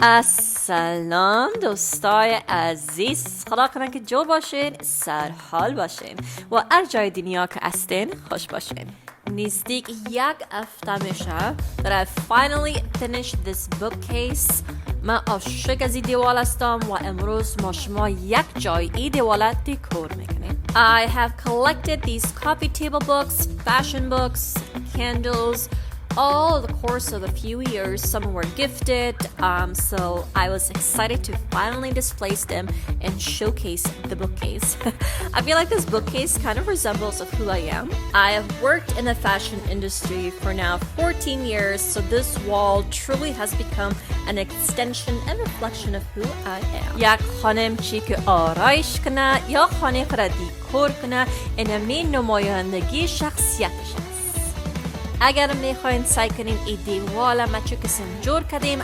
سلام دوستای عزیز، خدا کنه که جو باشین، سرحال باشین و هر جای دنیا که هستین خوش باشین. نزدیک یک هفته میشه that I finally finished this bookcase. من عاشق از این دیوال هستم و امروز ما شما یک جای این دیوال دکور میکنیم. I have collected these coffee table books, fashion books, candles, all the course of a few years. Some were gifted, so I was excited to finally display them and showcase the bookcase. I feel like this bookcase kind of resembles of who I am. I have worked in the fashion industry for now 14 years, so this wall truly has become an extension and reflection of who I am. یک خانم چی که آرایش کنه یا خانه خود را دیکور کنه، اینمی نمایندگی شخصیتش است. اگر میخواین سعی کنین این دیوال ما چو کسیم جور کردیم،